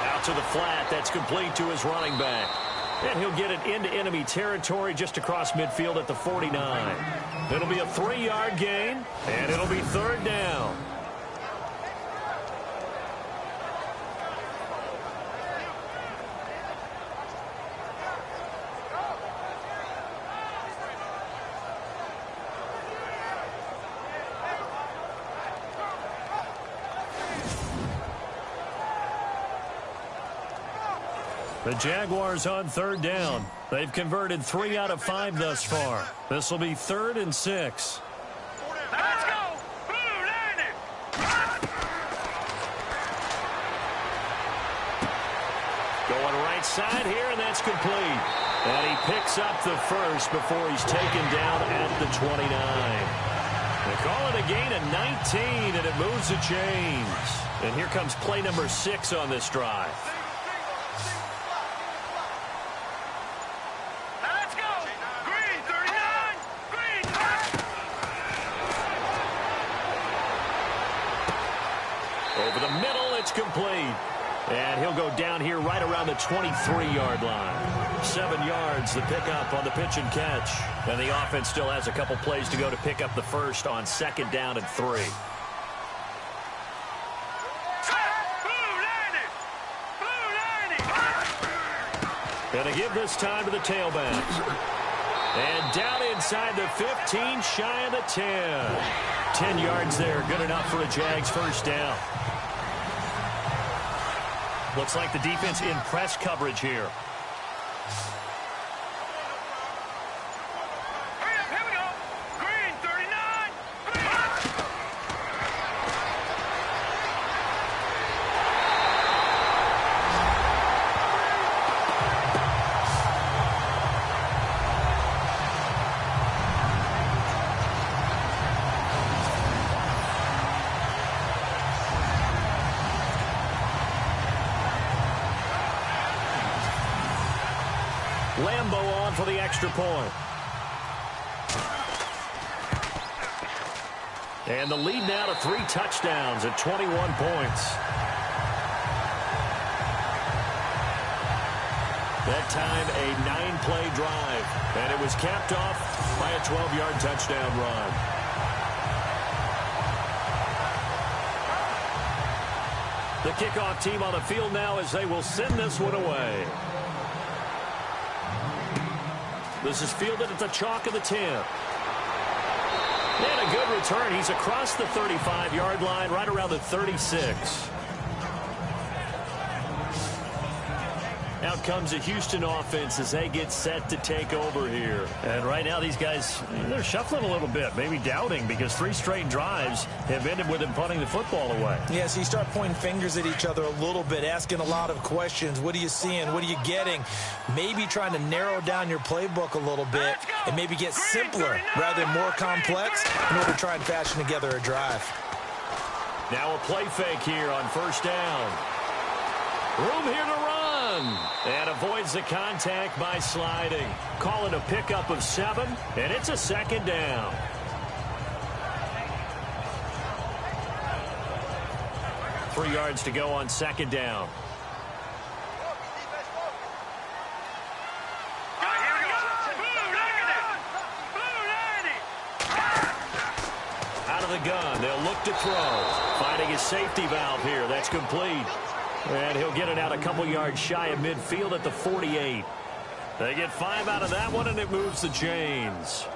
A: Out to the flat. That's complete to his running back. And he'll get it into enemy territory just across midfield at the 49. It'll be a 3-yard gain, and it'll be 3rd down. The Jaguars on 3rd down. They've converted 3 out of 5 thus far. This will be 3rd and 6.
C: Let's go. Blue 90.
A: Going right inside here, and that's complete. And he picks up the first before he's taken down at the 29. They call it a gain of 19, and it moves the chains. And here comes play number 6 on this drive.
C: Let's go. Green, 39. Green.
A: Over the middle, it's complete. And he'll go down here right around the 23-yard line. 7 yards, the pickup on the pitch and catch. And the offense still has a couple plays to go to pick up the first on 2nd down and 3. Going to give this time to the tailbacks. And down inside the 15, shy of the 10. 10 yards there, good enough for a Jags first down. Looks like the defense in press coverage here.
C: Hurry up, here we go. Green, 39.
A: Lambo on for the extra point. And the lead now to 3 touchdowns at 21 points. That time a 9-play drive. And it was capped off by a 12-yard touchdown run. The kickoff team on the field now as they will send this one away. This is fielded at the chalk of the 10. And a good return. He's across the 35-yard line, right around the 36. Out comes the Houston offense as they get set to take over here. And right now these guys, they're shuffling a little bit, maybe doubting, because 3 straight drives have ended with them punting the football away.
B: Yeah, so you start pointing fingers at each other a little bit, asking a lot of questions. What are you seeing? What are you getting? Maybe trying to narrow down your playbook a little bit and maybe get simpler rather than more complex in order to try and fashion together a drive.
A: Now a play fake here on first down. Room here to run. And avoids the contact by sliding. Call it a pickup of 7, and it's a 2nd down. Three yards to go on 2nd down. Out of the gun, they'll look to throw. Finding his safety valve here. That's complete. And he'll get it out a couple yards shy of midfield at the 48. They get 5 out of that one, and it moves the chains.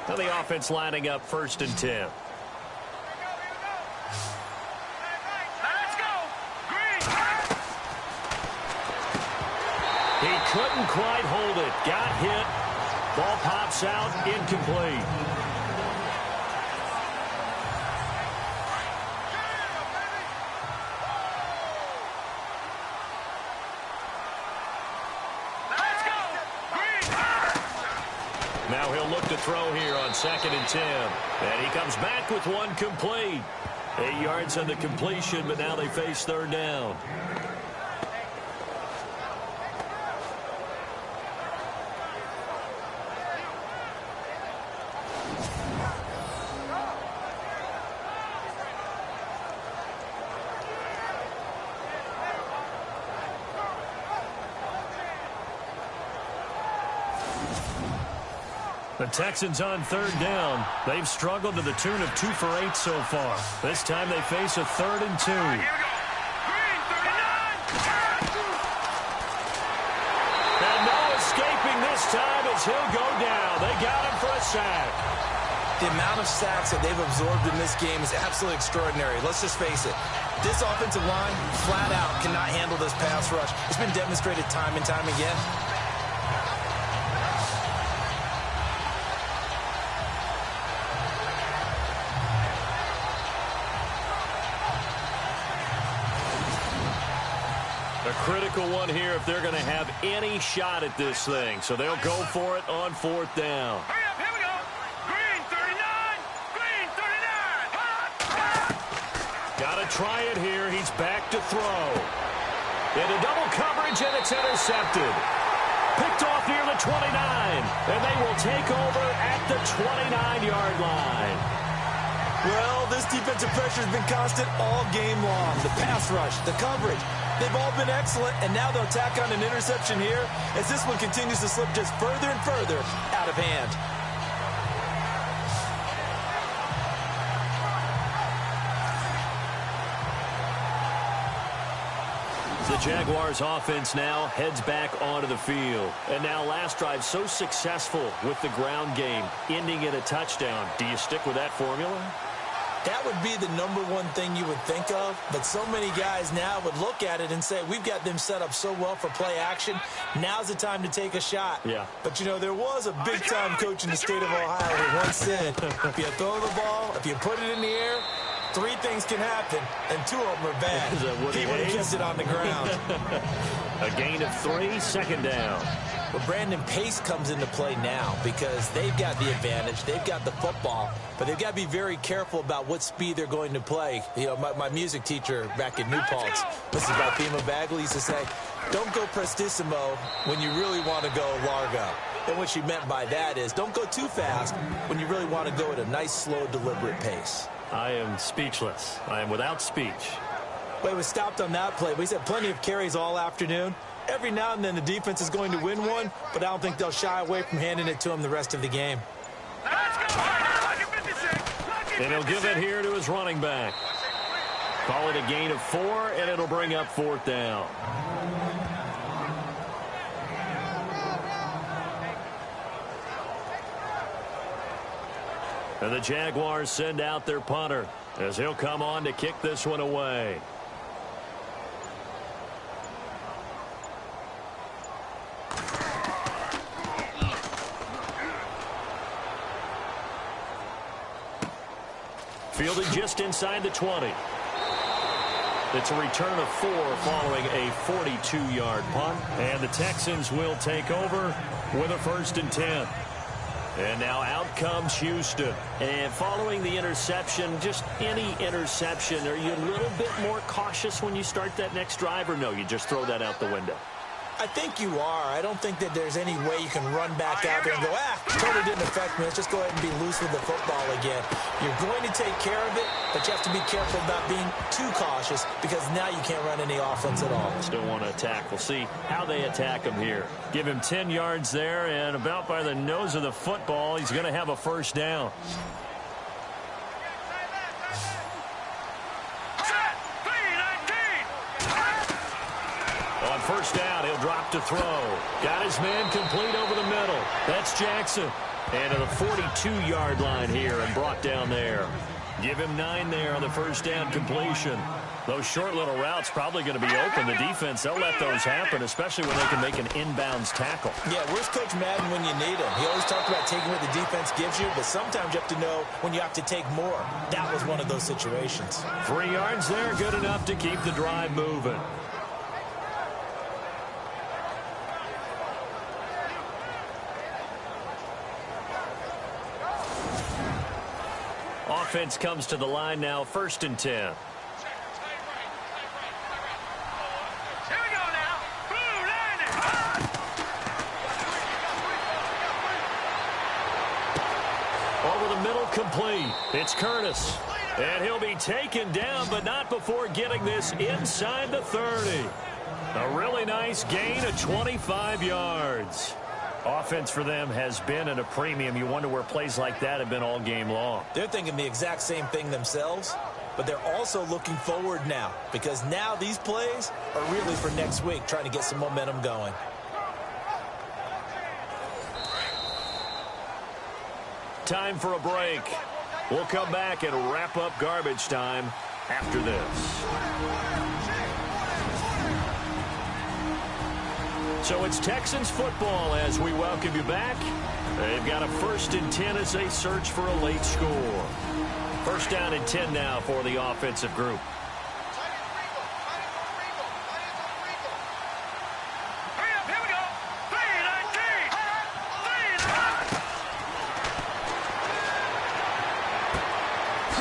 A: Now the offense lining up 1st and 10. He couldn't quite hold it. Got hit. Ball pops out. Incomplete. Now he'll look to throw here on 2nd and 10. And he comes back with one complete. 8 yards on the completion, but now they face 3rd down. The Texans on 3rd down. They've struggled to the tune of 2 for 8 so far. This time they face a 3rd and 2.
C: Here we go. Green, 39.
A: And no escaping this time as he'll go down. They got him for a sack.
B: The amount of sacks that they've absorbed in this game is absolutely extraordinary. Let's just face it. This offensive line, flat out, cannot handle this pass rush. It's been demonstrated time and time again.
A: critical one here if they're going to have any shot at this thing. So they'll go for it on 4th down.
C: Hurry up, here we go. Green 39. Green 39.
A: Got to try it here. He's back to throw. Into double coverage, and it's intercepted. Picked off near the 29, and they will take over at the 29-yard line.
B: Well, this defensive pressure has been constant all game long. The pass rush, the coverage, they've all been excellent, and now they'll tack on an interception here as this one continues to slip just further and further out of hand.
A: The Jaguars offense now heads back onto the field. And now last drive so successful with the ground game, ending in a touchdown. Do you stick with that formula?
B: That would be the #1 thing you would think of, but so many guys now would look at it and say, we've got them set up so well for play action. Now's the time to take a shot.
A: Yeah.
B: But, you know, there was a big-time coach in the state of Ohio who once said, if you throw the ball, if you put it in the air, 3 things can happen, and 2 of them are bad. He would have kept it on the ground.
A: A gain of 3, 2nd down.
B: Well, Brandon, pace comes into play now because they've got the advantage. They've got the football, but they've got to be very careful about what speed they're going to play. You know, my music teacher back in New Paltz, Mrs. Balthema Bagley, used to say, don't go prestissimo when you really want to go largo. And what she meant by that is don't go too fast when you really want to go at a nice, slow, deliberate pace.
A: I am speechless. I am without speech.
B: Well, he was stopped on that play, but he's had plenty of carries all afternoon. Every now and then the defense is going to win one, but I don't think they'll shy away from handing it to him the rest of the game.
C: Let's go. Lucky 56.
A: And he'll give it here to his running back. Call it a gain of 4, and it'll bring up 4th down. And the Jaguars send out their punter as he'll come on to kick this one away. Fielded just inside the 20. It's a return of 4 following a 42-yard punt. And the Texans will take over with a 1st and 10. And now out comes Houston. And following the interception, just any interception, are you a little bit more cautious when you start that next drive, or no, you just throw that out the window?
B: I think you are. I don't think that there's any way you can run back out there and go, totally didn't affect me. Let's just go ahead and be loose with the football again. You're going to take care of it, but you have to be careful about being too cautious because now you can't run any offense at all.
A: Still want to attack. We'll see how they attack him here. Give him 10 yards there, and about by the nose of the football, he's going to have a 1st down. On 1st down, he'll drop to throw. Got his man complete over the middle. That's Jackson. And to the 42-yard line here and brought down there. Give him 9 there on the 1st down completion. Those short little routes probably going to be open. The defense, they'll let those happen, especially when they can make an inbounds tackle.
B: Yeah, where's Coach Madden when you need him? He always talked about taking what the defense gives you, but sometimes you have to know when you have to take more. That was one of those situations.
A: 3 yards there, good enough to keep the drive moving. Offense comes to the line now, 1st and 10.
C: Here we go now. Blue line.
A: Over the middle, complete. It's Curtis. And he'll be taken down, but not before getting this inside the 30. A really nice gain of 25 yards. Offense for them has been at a premium. You wonder where plays like that have been all game long.
B: They're thinking the exact same thing themselves, but they're also looking forward now because now these plays are really for next week, trying to get some momentum going.
A: Time for a break. We'll come back and wrap up garbage time after this. So it's Texans football as we welcome you back. They've got a 1st and 10 as they search for a late score. 1st down and 10 now for the offensive group.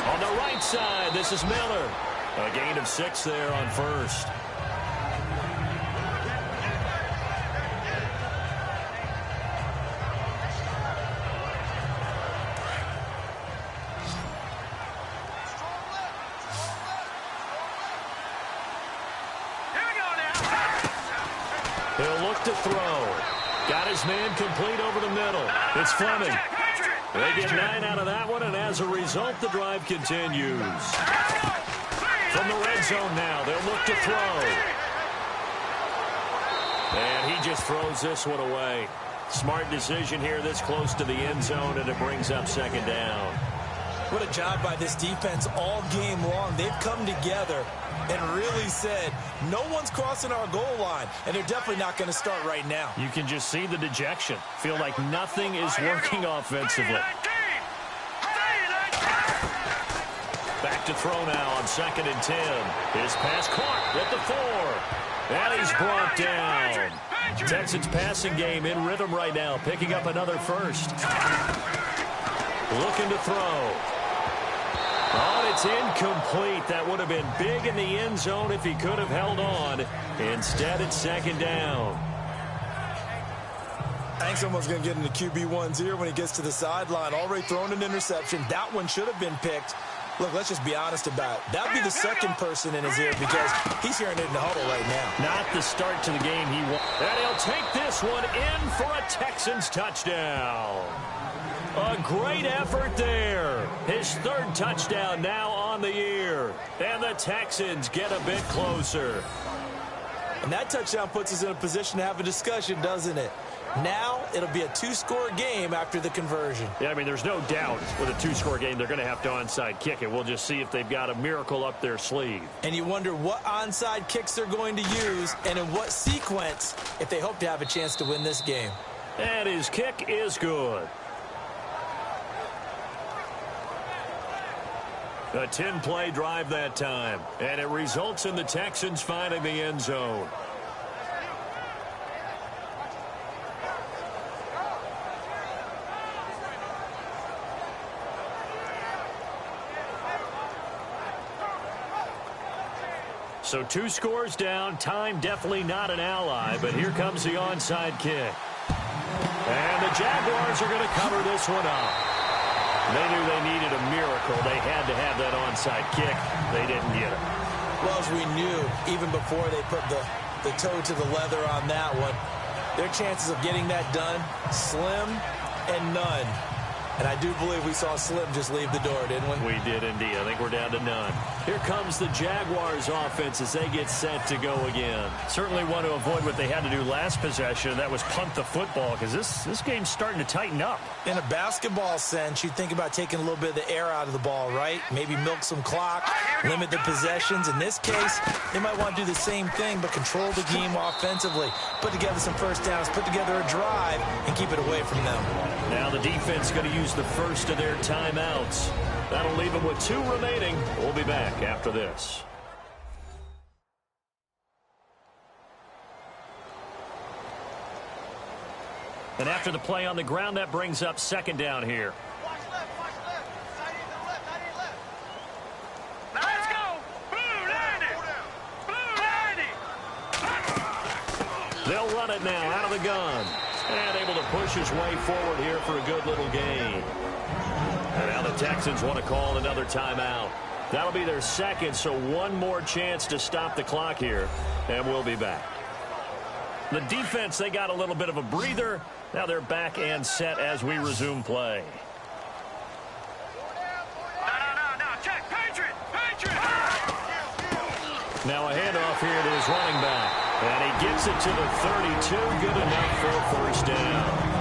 A: On the right side, this is Miller. A gain of 6 there on first. He'll look to throw. Got his man complete over the middle. It's Fleming. They get 9 out of that one, and as a result, the drive continues. From the red zone now, they'll look to throw. And he just throws this one away. Smart decision here this close to the end zone, and it brings up second down.
B: What a job by this defense all game long. They've come together and really said, no one's crossing our goal line, and they're definitely not going to start right now.
A: You can just see the dejection. Feel like nothing is working offensively. Back to throw now on 2nd and 10. His pass caught at the 4. And he's brought down. Texans passing game in rhythm right now, picking up another first. Looking to throw. Oh, it's incomplete. That would have been big in the end zone if he could have held on. Instead, it's second down.
B: I think someone's going to get into QB1's ear when he gets to the sideline. Already thrown an interception. That one should have been picked. Look, let's just be honest about it. That would be the second person in his ear because he's hearing it in the huddle right now.
A: Not the start to the game he wants. And he'll take this one in for a Texans touchdown. A great effort there. His 3rd touchdown now on the year. And the Texans get a bit closer.
B: And that touchdown puts us in a position to have a discussion, doesn't it? Now it'll be a 2-score game after the conversion.
A: Yeah, I mean, there's no doubt with a 2-score game they're going to have to onside kick it. We'll just see if they've got a miracle up their sleeve.
B: And you wonder what onside kicks they're going to use and in what sequence if they hope to have a chance to win this game.
A: And his kick is good. A 10-play drive that time, and it results in the Texans finding the end zone. So 2 scores down, time definitely not an ally, but here comes the onside kick. And the Jaguars are going to cover this one up. They knew they needed a miracle. They had to have that onside kick. They didn't get it.
B: Well, as we knew, even before they put the toe to the leather on that one, their chances of getting that done, slim and none. And I do believe we saw Slim just leave the door, didn't we?
A: We did indeed. I think we're down to none. Here comes the Jaguars offense as they get set to go again. Certainly want to avoid what they had to do last possession. That was punt the football because this game's starting to tighten up.
B: In a basketball sense, you think about taking a little bit of the air out of the ball, right? Maybe milk some clock, limit the possessions. In this case, they might want to do the same thing but control the game offensively. Put together some first downs, put together a drive, and keep it away from them.
A: Now the defense going to use the first of their timeouts. That'll leave them with 2 remaining. We'll be back after this. And after the play on the ground, that brings up second down here.
C: Watch left. Side in to the left. Let's go. Blue 90.
A: They'll run it now out of the gun. And able to push his way forward here for a good little gain. And now the Texans want to call another timeout. That'll be their second, so one more chance to stop the clock here. And we'll be back. The defense, they got a little bit of a breather. Now they're back and set as we resume play.
C: No. Check. Patriot.
A: Now a handoff here to his running back. And he gets it to the 32. Good enough for a first down.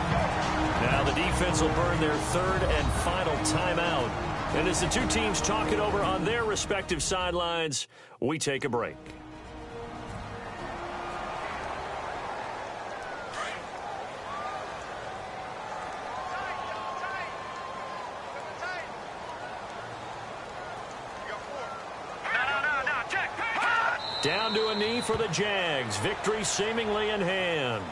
A: Now the defense will burn their 3rd and final timeout. And as the 2 teams talk it over on their respective sidelines, we take a break. Down to a knee for the Jags. Victory seemingly in hand.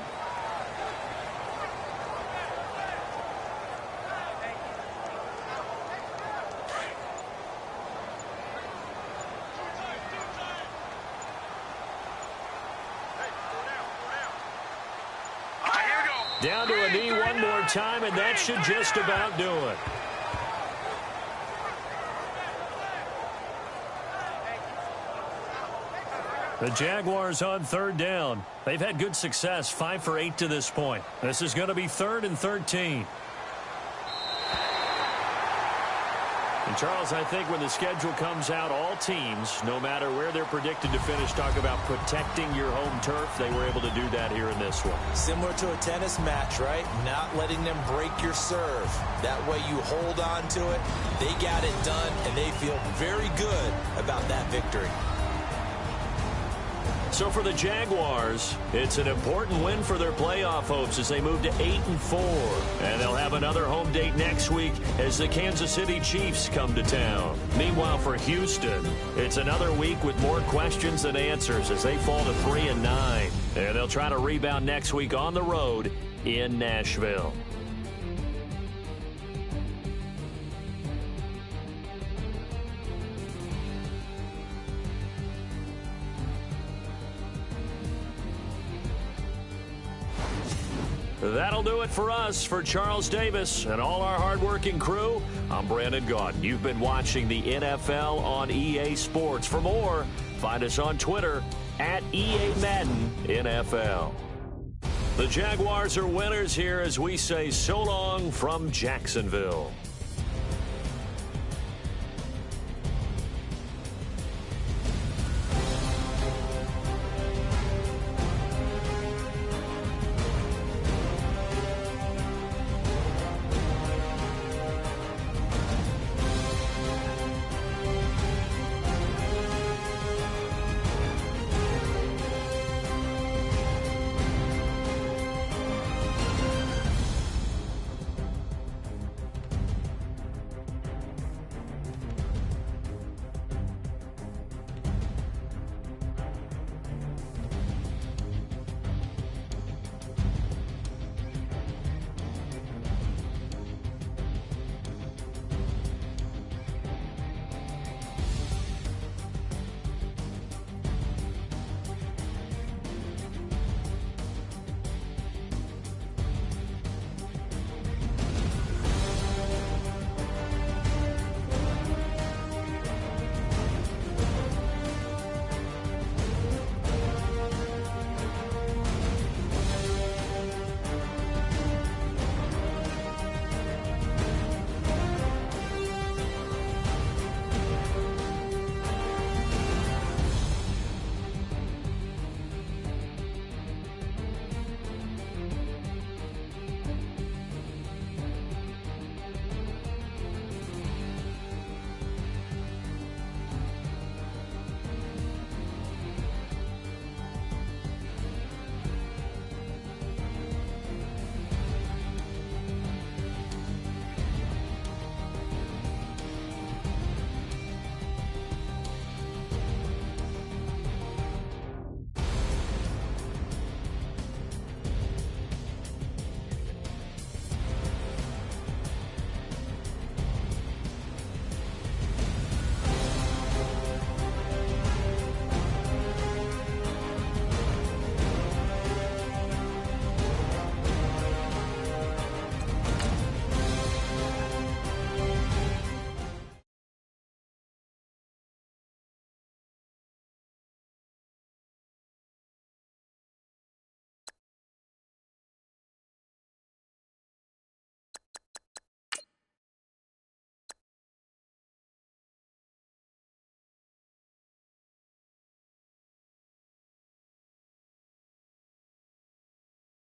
A: Down to a knee one more time, and that should just about do it. The Jaguars on third down. They've had good success, 5 for 8 to this point. This is going to be 3rd and 13. And Charles, I think when the schedule comes out, all teams, no matter where they're predicted to finish, talk about protecting your home turf. They were able to do that here in this one.
B: Similar to a tennis match, right? Not letting them break your serve. That way you hold on to it. They got it done, and they feel very good about that victory.
A: So for the Jaguars, it's an important win for their playoff hopes as they move to 8-4. And they'll have another home date next week as the Kansas City Chiefs come to town. Meanwhile, for Houston, it's another week with more questions than answers as they fall to 3-9. And they'll try to rebound next week on the road in Nashville. That'll do it for us. For Charles Davis and all our hardworking crew, I'm Brandon Gaudin. You've been watching the NFL on EA Sports. For more, find us on Twitter at EA Madden NFL. The Jaguars are winners here as we say so long from Jacksonville.